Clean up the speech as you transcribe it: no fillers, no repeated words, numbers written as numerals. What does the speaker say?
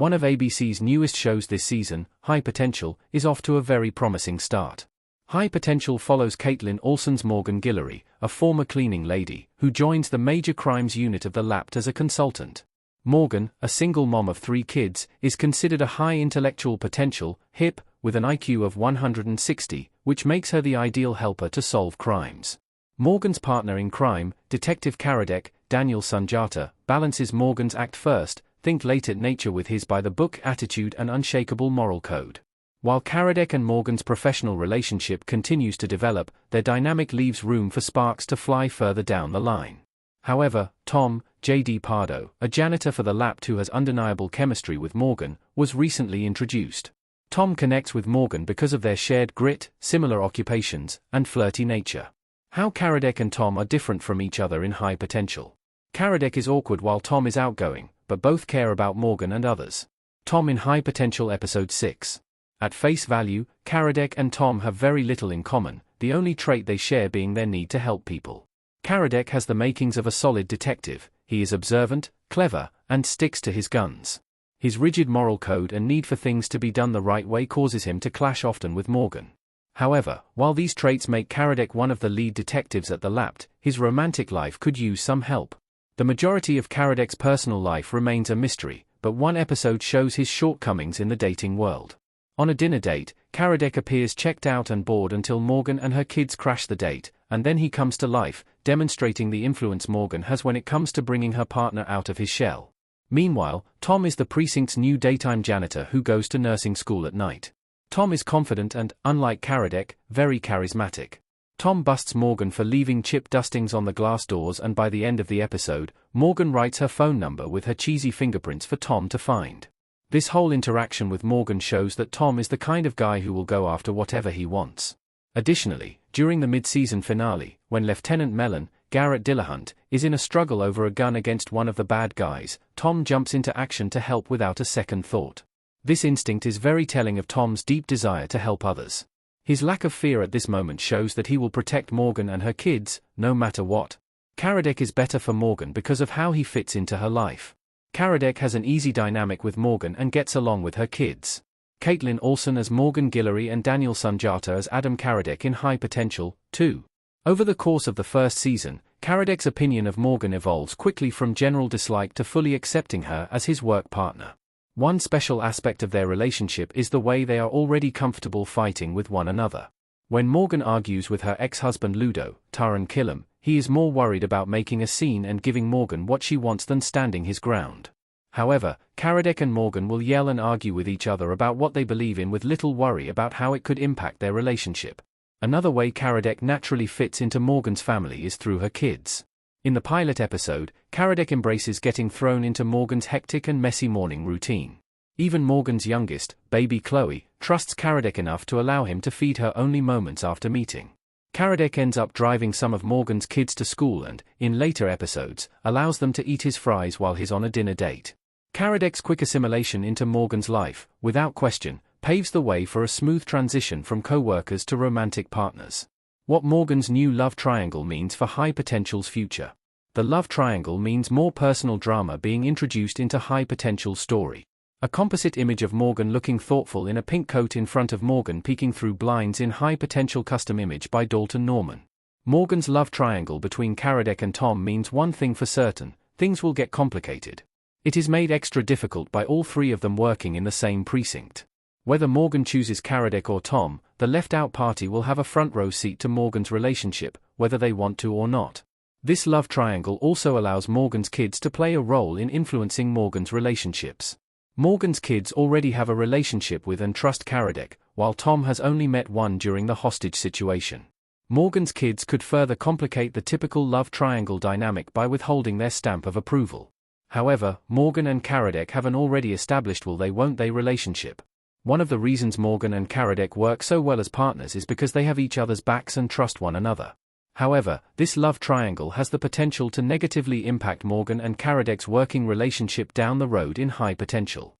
One of ABC's newest shows this season, High Potential, is off to a very promising start. High Potential follows Kaitlin Olsen's Morgan Guillory, a former cleaning lady, who joins the major crimes unit of the Lapt as a consultant. Morgan, a single mom of 3 kids, is considered a high intellectual potential, hip, with an IQ of 160, which makes her the ideal helper to solve crimes. Morgan's partner in crime, Detective Karadec, Daniel Sunjata, balances Morgan's act first, think later nature with his by-the-book attitude and unshakable moral code. While Karadec and Morgan's professional relationship continues to develop, their dynamic leaves room for sparks to fly further down the line. However, Tom, J.D. Pardo, a janitor for the Lapt who has undeniable chemistry with Morgan, was recently introduced. Tom connects with Morgan because of their shared grit, similar occupations, and flirty nature. How Karadec and Tom are different from each other in High Potential. Karadec is awkward while Tom is outgoing, but both care about Morgan and others. Tom in High Potential Episode 6. At face value, Karadec and Tom have very little in common, the only trait they share being their need to help people. Karadec has the makings of a solid detective. He is observant, clever, and sticks to his guns. His rigid moral code and need for things to be done the right way causes him to clash often with Morgan. However, while these traits make Karadec one of the lead detectives at the Lapt, his romantic life could use some help. The majority of Karadec's personal life remains a mystery, but one episode shows his shortcomings in the dating world. On a dinner date, Karadec appears checked out and bored until Morgan and her kids crash the date, and then he comes to life, demonstrating the influence Morgan has when it comes to bringing her partner out of his shell. Meanwhile, Tom is the precinct's new daytime janitor who goes to nursing school at night. Tom is confident and, unlike Karadec, very charismatic. Tom busts Morgan for leaving chip dustings on the glass doors, and by the end of the episode, Morgan writes her phone number with her cheesy fingerprints for Tom to find. This whole interaction with Morgan shows that Tom is the kind of guy who will go after whatever he wants. Additionally, during the mid-season finale, when Lieutenant Mellon, Garrett Dillahunt, is in a struggle over a gun against one of the bad guys, Tom jumps into action to help without a second thought. This instinct is very telling of Tom's deep desire to help others. His lack of fear at this moment shows that he will protect Morgan and her kids, no matter what. Karadec is better for Morgan because of how he fits into her life. Karadec has an easy dynamic with Morgan and gets along with her kids. Kaitlin Olsen as Morgan Guillory and Daniel Sunjata as Adam Karadec in High Potential, 2. Over the course of the first season, Karadec's opinion of Morgan evolves quickly from general dislike to fully accepting her as his work partner. One special aspect of their relationship is the way they are already comfortable fighting with one another. When Morgan argues with her ex-husband Ludo, Taran Killam, he is more worried about making a scene and giving Morgan what she wants than standing his ground. However, Karadec and Morgan will yell and argue with each other about what they believe in with little worry about how it could impact their relationship. Another way Karadec naturally fits into Morgan's family is through her kids. In the pilot episode, Karadec embraces getting thrown into Morgan's hectic and messy morning routine. Even Morgan's youngest, baby Chloe, trusts Karadec enough to allow him to feed her only moments after meeting. Karadec ends up driving some of Morgan's kids to school and, in later episodes, allows them to eat his fries while he's on a dinner date. Karadec's quick assimilation into Morgan's life, without question, paves the way for a smooth transition from co-workers to romantic partners. What Morgan's new love triangle means for High Potential's future. The love triangle means more personal drama being introduced into High Potential's story. A composite image of Morgan looking thoughtful in a pink coat in front of Morgan peeking through blinds in High Potential custom image by Dalton Norman. Morgan's love triangle between Karadec and Tom means one thing for certain: things will get complicated. It is made extra difficult by all 3 of them working in the same precinct. Whether Morgan chooses Karadec or Tom, the left-out party will have a front-row seat to Morgan's relationship, whether they want to or not. This love triangle also allows Morgan's kids to play a role in influencing Morgan's relationships. Morgan's kids already have a relationship with and trust Karadec, while Tom has only met one during the hostage situation. Morgan's kids could further complicate the typical love triangle dynamic by withholding their stamp of approval. However, Morgan and Karadec have an already established will they won't they relationship. One of the reasons Morgan and Karadec work so well as partners is because they have each other's backs and trust one another. However, this love triangle has the potential to negatively impact Morgan and Karadec's working relationship down the road in High Potential.